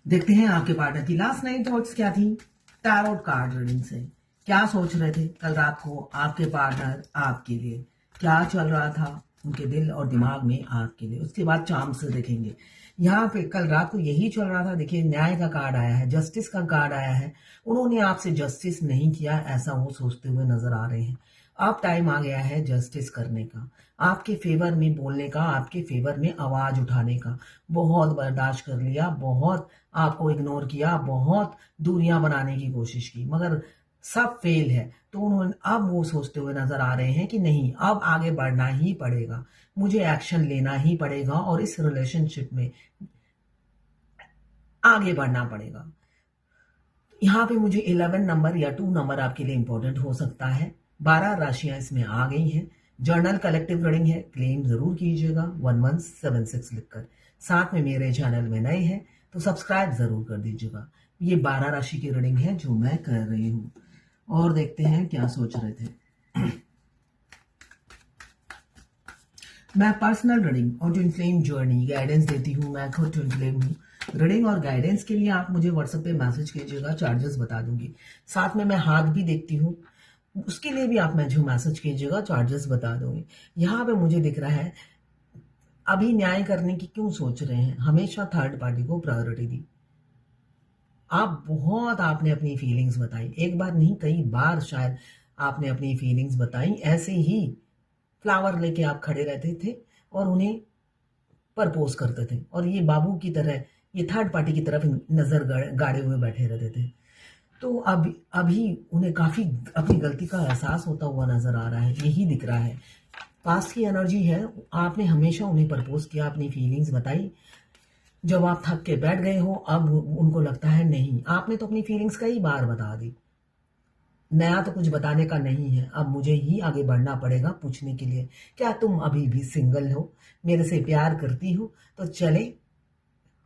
देखते हैं आपके पार्टनर की लास्ट नाइट थॉट्स क्या थी टैरोट कार्ड रीडिंग से। क्या सोच रहे थे कल रात को आपके पार्टनर आपके लिए, क्या चल रहा था उनके दिल और दिमाग में आपके लिए। उसके बाद चार्म से देखेंगे। यहाँ पे कल रात को यही चल रहा था। देखिए न्याय का कार्ड आया है, जस्टिस का कार्ड आया है। उन्होंने आपसे जस्टिस नहीं किया ऐसा वो सोचते हुए नजर आ रहे हैं। अब टाइम आ गया है जस्टिस करने का, आपके फेवर में बोलने का, आपके फेवर में आवाज उठाने का। बहुत बर्दाश्त कर लिया, बहुत आपको इग्नोर किया, बहुत दूरियां बनाने की कोशिश की, मगर सब फेल है। तो उन्होंने अब वो सोचते हुए नजर आ रहे हैं कि नहीं, अब आगे बढ़ना ही पड़ेगा, मुझे एक्शन लेना ही पड़ेगा और इस रिलेशनशिप में आगे बढ़ना पड़ेगा। यहाँ पे मुझे 11 नंबर या 2 नंबर आपके लिए इंपॉर्टेंट हो सकता है। 12 राशियां इसमें आ गई हैं। जर्नल कलेक्टिव रीडिंग है, क्लेम जरूर कीजिएगा 1176 लिखकर। साथ में मेरे चैनल में नए हैं तो सब्सक्राइब जरूर कर दीजिएगा। ये 12 राशि की रीडिंग है जो मैं कर रही हूँ। और देखते हैं क्या सोच रहे थे। मैं पर्सनल रीडिंग और ट्विन फ्लेम जर्नी गाइडेंस देती हूँ। मैं खुद ट्विन फ्लेम हूँ। रीडिंग और गाइडेंस के लिए आप मुझे व्हाट्सएप पे मैसेज कीजिएगा, चार्जेस बता दूंगी। साथ में मैं हाथ भी देखती हूँ, उसके लिए भी आप मुझे मैसेज कीजिएगा, चार्जेस बता दूंगी। यहाँ पे मुझे दिख रहा है अभी न्याय करने की क्यों सोच रहे हैं, हमेशा थर्ड पार्टी को प्रायोरिटी दी। आपने अपनी फीलिंग्स बताई, एक बार नहीं कई बार शायद आपने अपनी फीलिंग्स बताई। ऐसे ही फ्लावर लेके आप खड़े रहते थे और उन्हें प्रपोज करते थे, और ये बाबू की तरह ये थर्ड पार्टी की तरफ नजर गाड़े हुए बैठे रहते थे। तो अब अभी उन्हें काफी अपनी गलती का एहसास होता हुआ नजर आ रहा है, यही दिख रहा है। पास्ट की एनर्जी है, आपने हमेशा उन्हें प्रपोज किया, अपनी फीलिंग्स बताई। जब आप थक के बैठ गए हो अब उनको लगता है नहीं, आपने तो अपनी फीलिंग्स कई बार बता दी, नया तो कुछ बताने का नहीं है, अब मुझे ही आगे बढ़ना पड़ेगा पूछने के लिए क्या तुम अभी भी सिंगल हो, मेरे से प्यार करती हो तो चले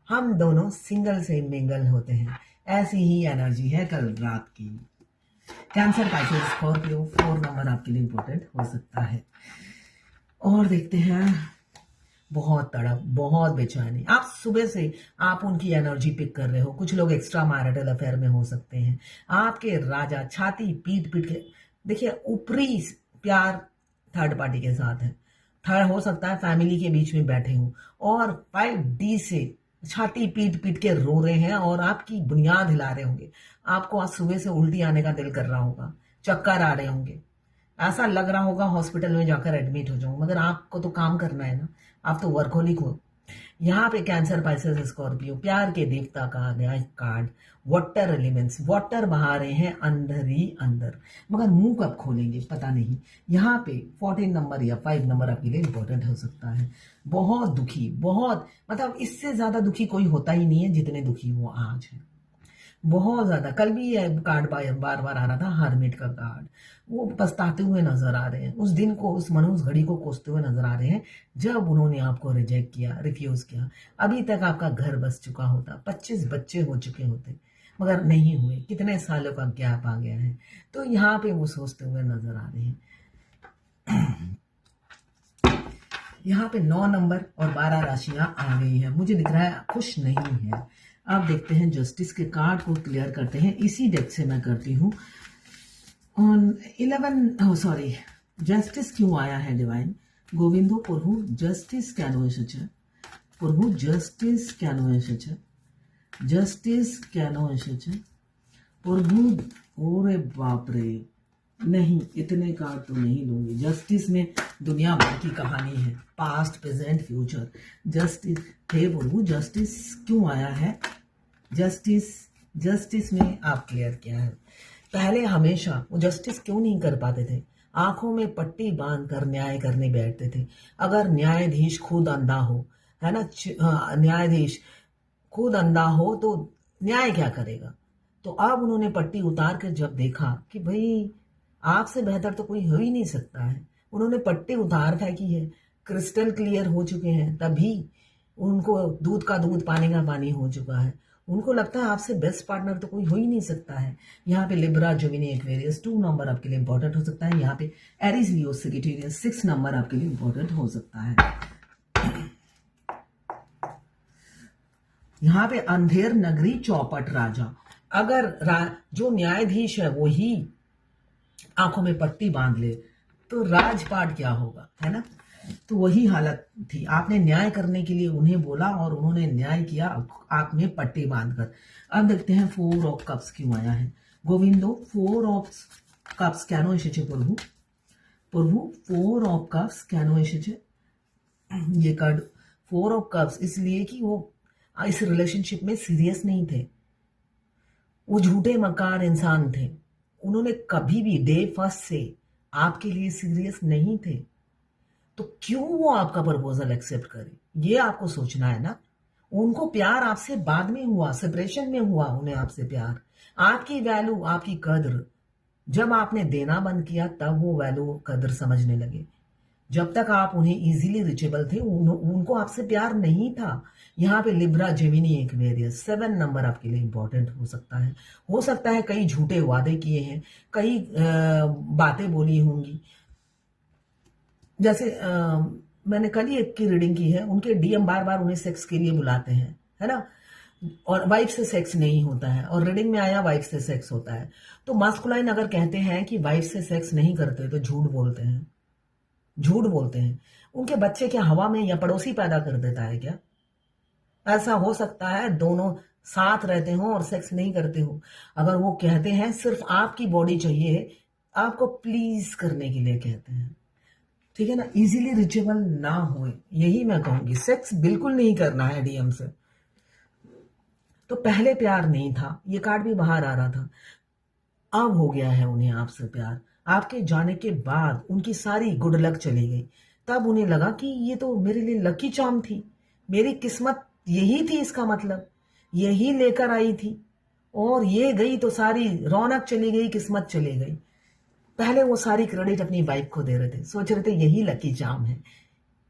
हम दोनों सिंगल से मिंगल होते हैं। ऐसी ही एनर्जी है कल रात की। कैंसर, पाइसेस, स्कॉर्पियो 4 नंबर आपके लिए इंपॉर्टेंट हो सकता है। और देखते हैं, बहुत तड़प, बहुत बेचैनी। आप सुबह से आप उनकी एनर्जी पिक कर रहे हो। कुछ लोग एक्स्ट्रा मैरिटल अफेयर में हो सकते हैं। आपके राजा छाती पीट पीट के, देखिए ऊपरी प्यार थर्ड पार्टी के साथ है। थर्ड हो सकता है फैमिली के बीच में बैठे हो और 5D से छाती पीट पीट के रो रहे हैं और आपकी बुनियाद हिला रहे होंगे। आपको आज सुबह से उल्टी आने का दिल कर रहा होगा, चक्कर आ रहे होंगे, ऐसा लग रहा होगा हॉस्पिटल में जाकर एडमिट हो जाऊं, मगर आपको तो काम करना है ना, आप तो वर्कहोलिक हो। यहाँ पे कैंसर, पाइसेस, स्कॉर्पियो प्यार के देवता का न्याय कार्ड, वाटर एलिमेंट्स, वाटर बहा रहे हैं अंदर ही अंदर, मगर मुंह कब खोलेंगे पता नहीं। यहाँ पे 14 नंबर या 5 नंबर आपके लिए इंपॉर्टेंट हो सकता है। बहुत दुखी, बहुत मतलब इससे ज्यादा दुखी कोई होता ही नहीं है जितने दुखी वो आज है। बहुत ज्यादा। कल भी ये कार्ड बार बार आ रहा था, हरमिट का कार्ड। वो पछताते हुए नजर आ रहे हैं, उस दिन को, उस मनहूस घड़ी को कोसते हुए नजर आ रहे हैं जब उन्होंने आपको रिजेक्ट किया, रिफ्यूज किया। अभी तक आपका घर बस चुका होता, 25 बच्चे हो चुके होते, मगर नहीं हुए। कितने सालों का गैप आ गया है, तो यहाँ पे वो सोचते हुए नजर आ रहे हैं। यहाँ पे 9 नंबर और 12 राशियां आ गई हैं। मुझे दिख रहा है खुश नहीं है। अब देखते हैं जस्टिस के कार्ड को क्लियर करते हैं। इसी डेक से मैं करती हूँ। 11 सॉरी, जस्टिस क्यों आया है डिवाइन? गोविंदो प्रभु जस्टिस কেন এসেছে? প্রভু जस्टिस কেন এসেছে? जस्टिस কেন এসেছে? प्रभु, ओरे बाप रे, नहीं इतने कार्ड तो नहीं लूंगी। जस्टिस में दुनिया भर की कहानी है, पास्ट, प्रेजेंट, फ्यूचर। जस्टिस, हे प्रभु जस्टिस क्यों आया है? जस्टिस, जस्टिस में आप क्लियर किया है। पहले हमेशा वो जस्टिस क्यों नहीं कर पाते थे? आंखों में पट्टी बांध कर न्याय करने बैठते थे। अगर न्यायाधीश खुद अंधा हो, है ना, न्यायाधीश खुद अंधा हो तो न्याय क्या करेगा? तो अब उन्होंने पट्टी उतार कर जब देखा कि भाई आपसे बेहतर तो कोई हो ही नहीं सकता है, उन्होंने पट्टी उतार फेंकी है, क्रिस्टल क्लियर हो चुके हैं, तभी उनको दूध का दूध, पानी का पानी हो चुका है। उनको लगता है आपसे बेस्ट पार्टनर तो कोई हो ही नहीं सकता है। यहाँ पे लिब्रा, जेमिनी, एक्वेरियस 2 नंबर आपके लिए इंपॉर्टेंट हो सकता है। यहाँ पे एरीज, लियो, सैजिटेरियस 6 नंबर आपके लिए इंपॉर्टेंट हो सकता है। यहाँ पे अंधेर नगरी चौपट राजा। अगर जो न्यायाधीश है वो ही आंखों में पट्टी बांध ले तो राजपाट क्या होगा, है ना। तो वही हालत थी। आपने न्याय करने के लिए उन्हें बोला और उन्होंने न्याय किया आंख में पट्टी बांधकर। अब देखते हैं 4 ऑफ कप्स क्यों आया है। गोविंदो 4 ऑफ कप्स কেন এসেছে प्रभु? प्रभु 4 ऑफ कप्स কেন এসেছে? ये कार्ड 4 ऑफ कप्स इसलिए कि वो इस रिलेशनशिप में सीरियस नहीं थे। वो झूठे मकार इंसान थे। उन्होंने कभी भी डे फर्स्ट से आपके लिए सीरियस नहीं थे। तो क्यों वो आपका प्रपोजल एक्सेप्ट करे, ये आपको सोचना है ना। उनको प्यार आपसे बाद में हुआ, सेपरेशन में हुआ उन्हें आपसे प्यार। आपकी वैल्यू, आपकी कद्र जब आपने देना बंद किया तब वो वैल्यू कद्र समझने लगे। जब तक आप उन्हें इजीली रिचेबल थे उनको आपसे प्यार नहीं था। यहाँ पे लिब्रा जेमिनी एक्वेरियस 7 नंबर आपके लिए इंपॉर्टेंट हो सकता है। हो सकता है कई झूठे वादे किए हैं, कई बातें बोली होंगी। जैसे मैंने कल ही एक की रीडिंग की है, उनके डीएम बार बार उन्हें सेक्स के लिए बुलाते हैं, है ना, और वाइफ से सेक्स नहीं होता है, और रीडिंग में आया वाइफ से सेक्स होता है। तो मास्कुलाइन अगर कहते हैं कि वाइफ से सेक्स नहीं करते तो झूठ बोलते हैं, झूठ बोलते हैं। उनके बच्चे क्या हवा में या पड़ोसी पैदा कर देता है क्या? ऐसा हो सकता है दोनों साथ रहते हो और सेक्स नहीं करते हो। अगर वो कहते हैं सिर्फ आपकी बॉडी चाहिए, आपको प्लीज करने के लिए कहते हैं, ठीक है ना, इजीली रिचेबल ना हो, यही मैं कहूंगी। सेक्स बिल्कुल नहीं करना है डीएम से। तो पहले प्यार नहीं था, ये कार्ड भी बाहर आ रहा था। अब हो गया है उन्हें आपसे प्यार। आपके जाने के बाद उनकी सारी गुड लक चली गई। तब उन्हें लगा कि ये तो मेरे लिए लकी चार्म थी, मेरी किस्मत यही थी, इसका मतलब यही लेकर आई थी, और ये गई तो सारी रौनक चली गई, किस्मत चली गई। पहले वो सारी क्रेडिट अपनी वाइफ को दे रहे थे, सोच रहे थे यही लकी चार्म है,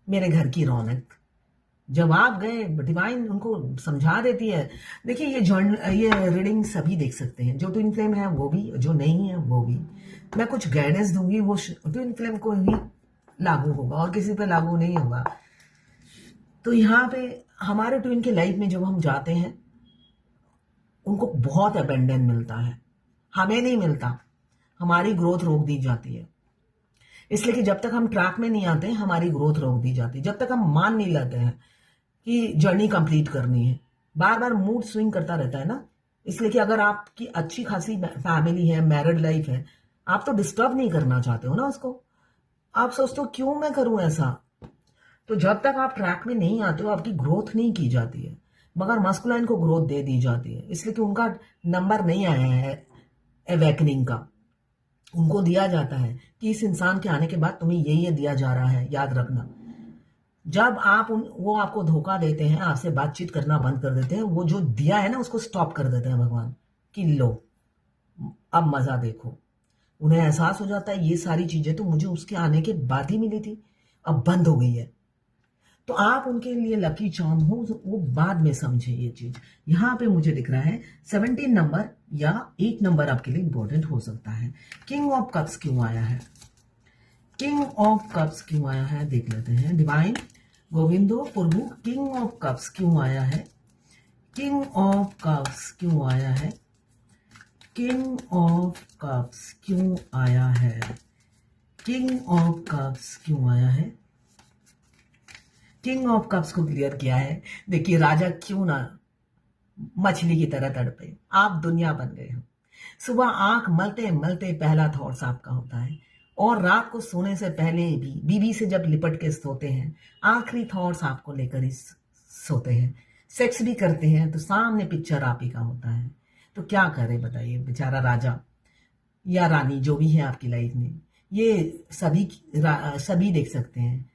मेरे घर की रौनक। जब आप गए डिवाइन उनको समझा देती है। देखिए ये रीडिंग सभी देख सकते हैं, जो ट्विन फ्लेम है वो भी, जो नहीं है वो भी। मैं कुछ गाइडेंस दूंगी, वो ट्विन फ्लेम को ही लागू होगा और किसी पे लागू नहीं होगा। तो यहाँ पे हमारे ट्विन के लाइफ में जब हम जाते हैं उनको बहुत अबेंडन मिलता है, हमें नहीं मिलता, हमारी ग्रोथ रोक दी जाती है। इसलिए कि जब तक हम ट्रैक में नहीं आते हमारी ग्रोथ रोक दी जाती है, जब तक हम मान नहीं लेते हैं कि जर्नी कंप्लीट करनी है। बार बार मूड स्विंग करता रहता है ना, इसलिए कि अगर आपकी अच्छी खासी फैमिली है, मैरिड लाइफ है, आप तो डिस्टर्ब नहीं करना चाहते हो ना उसको। आप सोचते हो क्यों मैं करूं ऐसा। तो जब तक आप ट्रैक में नहीं आते हो आपकी ग्रोथ नहीं की जाती है, मगर मस्कुलाइन को ग्रोथ दे दी जाती है, इसलिए कि उनका नंबर नहीं आया है अवेकनिंग का। उनको दिया जाता है कि इस इंसान के आने के बाद तुम्हें ये दिया जा रहा है, याद रखना। जब आप वो आपको धोखा देते हैं, आपसे बातचीत करना बंद कर देते हैं, वो जो दिया है ना उसको स्टॉप कर देते हैं भगवान कि लो अब मजा देखो। उन्हें एहसास हो जाता है ये सारी चीजें तो मुझे उसके आने के बाद ही मिली थी, अब बंद हो गई है। तो आप उनके लिए लकी चार्म हो, वो बाद में समझे ये चीज। यहाँ पे मुझे दिख रहा है 17 नंबर या 8 नंबर आपके लिए इंपॉर्टेंट हो सकता है। किंग ऑफ कप्स क्यों आया है? किंग ऑफ कप्स क्यों आया है देख लेते हैं। Divine Govinda Prabhu king of cups क्यों आया है? किंग ऑफ कप्स क्यों आया है? किंग ऑफ कप्स क्यों आया है? किंग ऑफ कप्स क्यों आया है? किंग ऑफ कप्स को क्लियर किया है। देखिए राजा क्यों ना मछली की तरह तड़पे, आप दुनिया बन गए हो। सुबह आंख मलते मलते पहला थॉट्स आपका होता है, और रात को सोने से पहले भी बीबी से जब लिपट के सोते हैं आखिरी थॉट्स आपको लेकर ही सोते हैं। सेक्स भी करते हैं तो सामने पिक्चर आप ही का होता है। तो क्या करे बताइए बेचारा राजा या रानी जो भी है आपकी लाइफ में, ये सभी देख सकते हैं।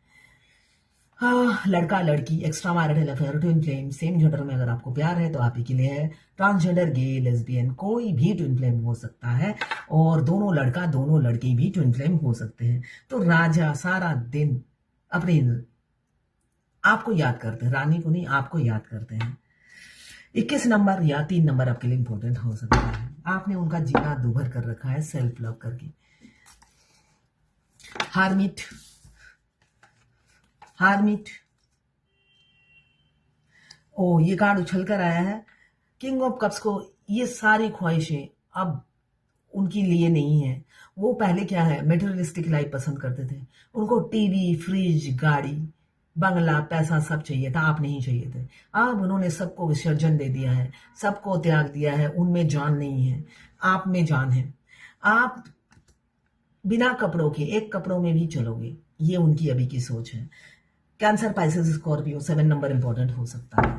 हाँ, लड़का लड़की, extra marital affair, twin flame, same gender में अगर आपको प्यार है तो आप ही के लिए है। ट्रांसजेंडर, गे, लेस्बियन, कोई भी ट्विन फ्लेम हो सकता है, और दोनों लड़का दोनों लड़की भी ट्विन फ्लेम हो सकते हैं। तो राजा सारा दिन अपने आपको याद करते हैं, रानी को नहीं आपको याद करते हैं। 21 नंबर या 3 नंबर आपके लिए इंपॉर्टेंट हो सकता है। आपने उनका जीना दूभर कर रखा है सेल्फ लव करके। हार्मिट ओ, ये कार्ड उछल कर आया है। किंग ऑफ कप्स को ये सारी ख्वाहिशें अब उनके लिए नहीं है। वो पहले क्या है, मेटेरियलिस्टिक लाइफ पसंद करते थे। उनको टीवी, फ्रिज, गाड़ी, बंगला, पैसा सब चाहिए था, आप नहीं चाहिए थे। अब उन्होंने सबको विसर्जन दे दिया है, सबको त्याग दिया है। उनमें जान नहीं है, आप में जान है। आप बिना कपड़ों के एक कपड़ों में भी चलोगे, ये उनकी अभी की सोच है। Cancer, Pisces, Scorpio, 7 number important हो सकता है।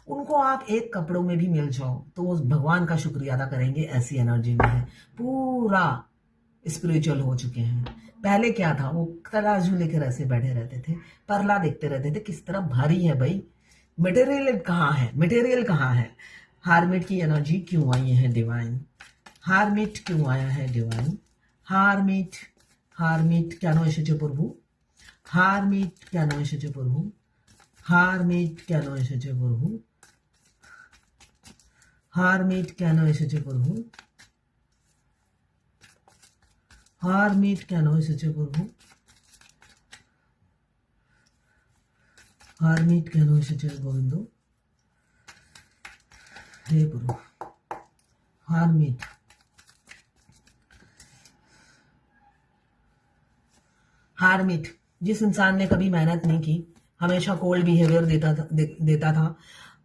उनको आप एक कपड़ों में भी मिल जाओ तो वो भगवान का शुक्रिया अदा करेंगे, ऐसी एनर्जी में है। पूरा स्पिरिचुअल हो चुके हैं। पहले क्या था, वो तराजू लेकर ऐसे बैठे रहते थे, परला देखते रहते थे किस तरह भारी है भाई। मटेरियल कहाँ है, मटेरियल कहाँ है। हारमिट की एनर्जी क्यों आई है डिवाइन, हारमिट क्यों आया है डिवाइन। हारमिट, हारमिट क्या नो एसेছে প্রভু, হারমিট কেন এসেছে প্রভু, হারমিট কেন এসেছে প্রভু, হারমিট কেন এসেছে প্রভু, হারমিট কেন এসেছে প্রভু, হারমিট কেন এসেছে গোবিন্দ, হে প্রভু। हारमिट, हारमिट जिस इंसान ने कभी मेहनत नहीं की, हमेशा कोल्ड बिहेवियर देता था,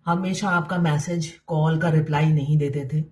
हमेशा आपका मैसेज कॉल का रिप्लाई नहीं देते थे,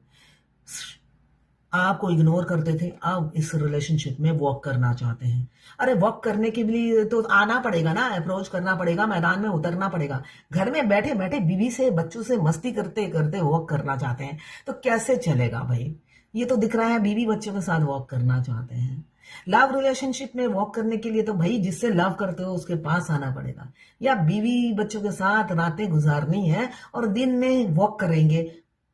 आपको इग्नोर करते थे, अब इस रिलेशनशिप में वॉक करना चाहते हैं। अरे वॉक करने के लिए तो आना पड़ेगा ना, अप्रोच करना पड़ेगा, मैदान में उतरना पड़ेगा। घर में बैठे बैठे बीवी से, बच्चों से मस्ती करते करते वॉक करना चाहते हैं तो कैसे चलेगा भाई। ये तो दिख रहा है बीवी बच्चों के साथ वॉक करना चाहते हैं। लव रिलेशनशिप में वॉक करने के लिए तो भाई जिससे लव करते हो उसके पास आना पड़ेगा, या बीवी बच्चों के साथ रातें गुजारनी है और दिन में वॉक करेंगे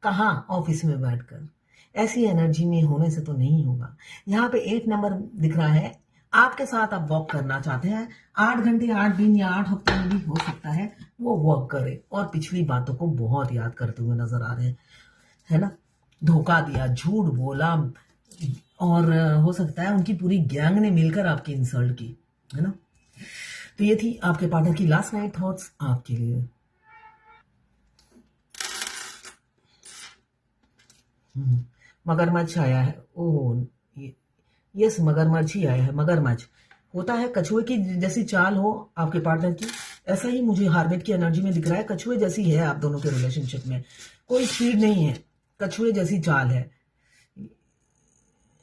कहाँ, ऑफिस में बैठकर। ऐसी एनर्जी में होने से तो नहीं होगा। यहाँ पे 8 नंबर दिख रहा है, आपके साथ आप वॉक करना चाहते हैं। 8 घंटे, 8 दिन या 8 हफ्ते में भी हो सकता है वो वॉक करे और पिछली बातों को बहुत याद करते हुए नजर आ रहे हैं, है ना। धोखा दिया, झूठ बोला, और हो सकता है उनकी पूरी गैंग ने मिलकर आपकी इंसल्ट की, है ना। तो ये थी आपके पार्टनर की लास्ट नाइट थॉट्स आपके लिए। मगरमच्छ आया है, ओह यस, मगरमच्छ ही आया है। मगरमच्छ होता है कछुए की जैसी चाल हो आपके पार्टनर की, ऐसा ही मुझे हार्मिट की एनर्जी में दिख रहा है। कछुए जैसी है आप दोनों के रिलेशनशिप में, कोई स्पीड नहीं है, कछुए जैसी चाल है।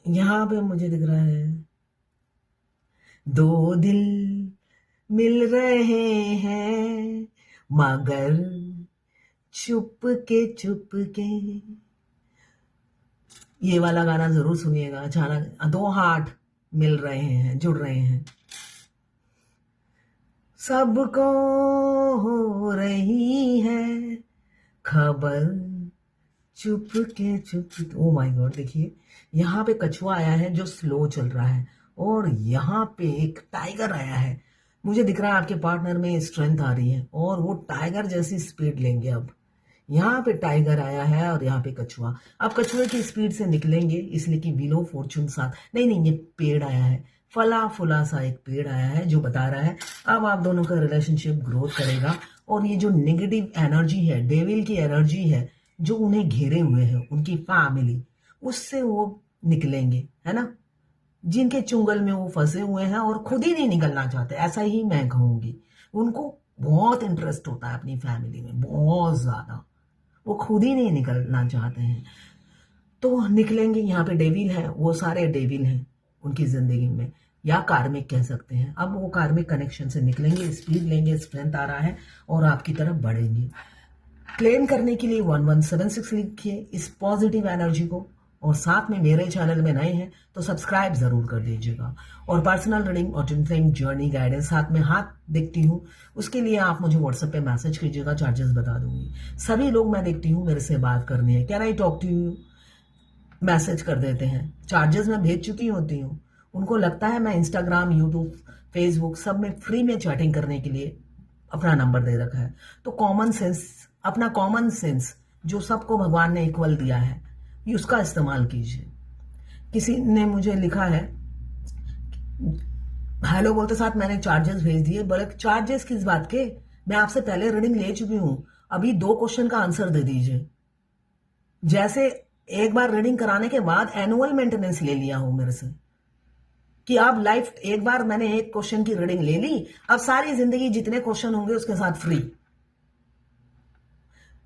यहां पे मुझे दिख रहा है 2 दिल मिल रहे हैं मगर चुप के। ये वाला गाना जरूर सुनिएगा, अचानक 2 हार्ट मिल रहे हैं, जुड़ रहे हैं। सबको हो रही है खबर चुप के। ओ माय गॉड, देखिए यहाँ पे कछुआ आया है जो स्लो चल रहा है, और यहाँ पे एक टाइगर आया है। मुझे दिख रहा है आपके पार्टनर में स्ट्रेंथ आ रही है और वो टाइगर जैसी स्पीड लेंगे। अब यहाँ पे टाइगर आया है और यहाँ पे कछुआ। अब कछुए की स्पीड से निकलेंगे, इसलिए कि व्हील ऑफ फॉर्चून साथ नहीं, ये पेड़ आया है, फला फुला सा एक पेड़ आया है जो बता रहा है अब आप दोनों का रिलेशनशिप ग्रोथ करेगा। और ये जो नेगेटिव एनर्जी है, डेविल की एनर्जी है जो उन्हें घेरे हुए है, उनकी फैमिली, उससे वो निकलेंगे, है ना। जिनके चुंगल में वो फंसे हुए हैं और खुद ही नहीं निकलना चाहते, ऐसा ही मैं कहूंगी। उनको बहुत इंटरेस्ट होता है अपनी फैमिली में, बहुत ज्यादा, वो खुद ही नहीं निकलना चाहते हैं तो निकलेंगे। यहाँ पे डेविल है, वो सारे डेविल हैं उनकी जिंदगी में, या कार्मिक कह सकते हैं। अब वो कार्मिक कनेक्शन से निकलेंगे, स्पीड लेंगे, स्ट्रेंथ आ रहा है और आपकी तरफ बढ़ेंगे। क्लेम करने के लिए 1176 लिखिए इस पॉजिटिव एनर्जी को, और साथ में मेरे चैनल में नए हैं तो सब्सक्राइब जरूर कर दीजिएगा। और पर्सनल रीडिंग और ट्विन जर्नी गाइडेंस साथ में हाथ देखती हूँ, उसके लिए आप मुझे व्हाट्सएप पे मैसेज कीजिएगा, चार्जेस बता दूंगी। सभी लोग मैं देखती हूँ मेरे से बात करनी है, can I talk to you, message कर देते हैं, चार्जेस मैं भेज चुकी होती हूँ। उनको लगता है मैं इंस्टाग्राम, यूट्यूब, फेसबुक सब में फ्री में चैटिंग करने के लिए अपना नंबर दे रखा है। तो कॉमन सेंस, अपना कॉमन सेंस जो सबको भगवान ने इक्वल दिया है, उसका इस्तेमाल कीजिए। किसी ने मुझे लिखा है हेलो बोलते साथ मैंने चार्जेस भेज दिए, बोले चार्जेस किस बात के, मैं आपसे पहले रीडिंग ले चुकी हूँ अभी 2 क्वेश्चन का आंसर दे दीजिए। जैसे एक बार रीडिंग कराने के बाद एनुअल मेंटेनेंस ले लिया हो मेरे से, कि अब लाइफ एक बार मैंने एक क्वेश्चन की रीडिंग ले ली, अब सारी जिंदगी जितने क्वेश्चन होंगे उसके साथ फ्री।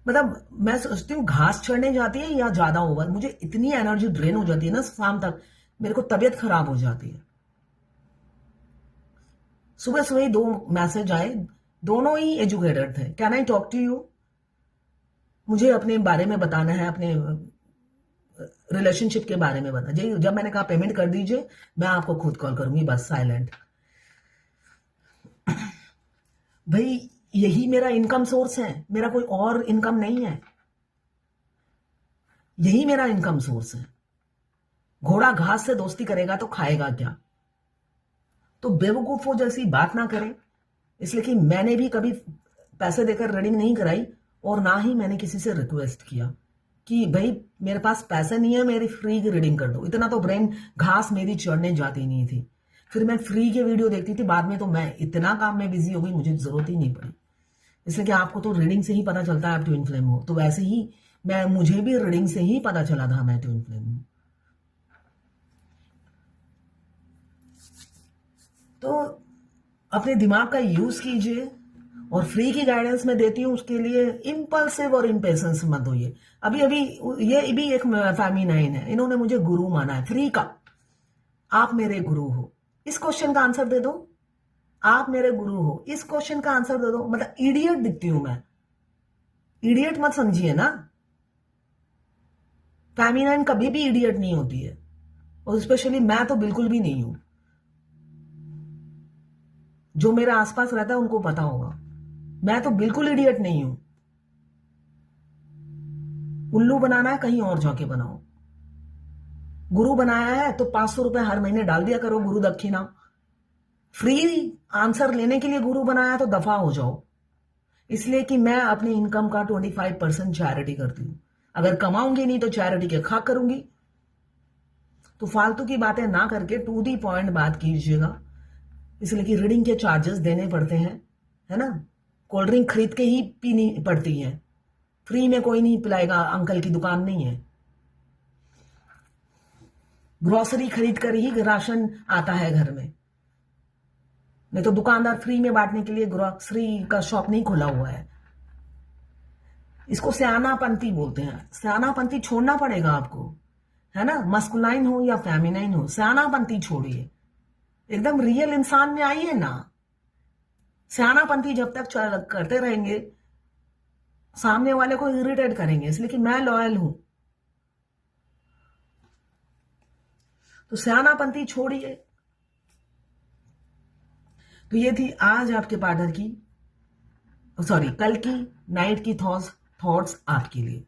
मतलब मैं सोचती हूँ घास चढ़ने जाती है या ज्यादा ओवर, मुझे इतनी एनर्जी ड्रेन हो जाती है ना शाम तक, मेरे को तबीयत खराब हो जाती है। सुबह सुबह ही 2 मैसेज आए, दोनों ही एजुकेटेड थे। Can I talk to you? मुझे अपने बारे में बताना है, अपने रिलेशनशिप के बारे में बता। जब मैंने कहा पेमेंट कर दीजिए, मैं आपको खुद कॉल करूंगी, बस साइलेंट। भाई यही मेरा इनकम सोर्स है, मेरा कोई और इनकम नहीं है, यही मेरा इनकम सोर्स है। घोड़ा घास से दोस्ती करेगा तो खाएगा क्या? तो बेवकूफों जैसी बात ना करें। इसलिए कि मैंने भी कभी पैसे देकर रीडिंग नहीं कराई, और ना ही मैंने किसी से रिक्वेस्ट किया कि भाई मेरे पास पैसे नहीं है, मेरी फ्री की रीडिंग कर दो। इतना तो ब्रेन घास मेरी चढ़ने जाती नहीं थी। फिर मैं फ्री के वीडियो देखती थी, बाद में तो मैं इतना काम में बिजी हो गई, मुझे जरूरत ही नहीं पड़ी। इसलिए कि आपको तो रीडिंग से ही पता चलता है आप ट्विन फ्लेम हो, तो वैसे ही मुझे भी रीडिंग से ही पता चला था मैं ट्विन फ्लेम हूं। तो अपने दिमाग का यूज कीजिए, और फ्री की गाइडेंस मैं देती हूँ, उसके लिए इम्पल्सिव और इम्पेशंस मत होइए। अभी अभी ये भी एक फेमिनाइन है, इन्होंने मुझे गुरु माना है फ्री का। आप मेरे गुरु हो, इस क्वेश्चन का आंसर दे दो। आप मेरे गुरु हो, इस क्वेश्चन का आंसर दे दो। मतलब इडियट दिखती हूं मैं? इडियट मत समझिए ना, फेमिनाइन कभी भी इडियट नहीं होती है, और स्पेशली मैं तो बिल्कुल भी नहीं हूं। जो मेरे आसपास रहता है उनको पता होगा, मैं तो बिल्कुल इडियट नहीं हूं। उल्लू बनाना है कहीं और जाके बनाओ। गुरु बनाया है तो 500 रुपए हर महीने डाल दिया करो गुरु दक्षिणा। फ्री आंसर लेने के लिए गुरु बनाया तो दफा हो जाओ। इसलिए कि मैं अपनी इनकम का 25% चैरिटी करती हूं। अगर कमाऊंगी नहीं तो चैरिटी के खाक करूंगी। तो फालतू की बातें ना करके टू दी पॉइंट बात कीजिएगा। इसलिए कि रीडिंग के चार्जेस देने पड़ते हैं, है ना? कोल्ड ड्रिंक खरीद के ही पीनी पड़ती है, फ्री में कोई नहीं पिलाएगा, अंकल की दुकान नहीं है। ग्रोसरी खरीद कर ही राशन आता है घर में, नहीं तो दुकानदार फ्री में बांटने के लिए ग्रोसरी का शॉप नहीं खोला हुआ है। इसको सयानापंथी बोलते हैं। सयानापंथी छोड़ना पड़ेगा आपको, है ना? मस्कुलाइन हो या फेमिनाइन हो, सयानापंथी छोड़िए, एकदम रियल इंसान में आइए ना। सयानापंथी जब तक करते रहेंगे सामने वाले को इरिटेट करेंगे। इसलिए कि मैं लॉयल हूं, तो सयानापंथी छोड़िए। तो ये थी आज आपके पार्टनर की, सॉरी, कल की नाइट की थॉट्स आपके लिए।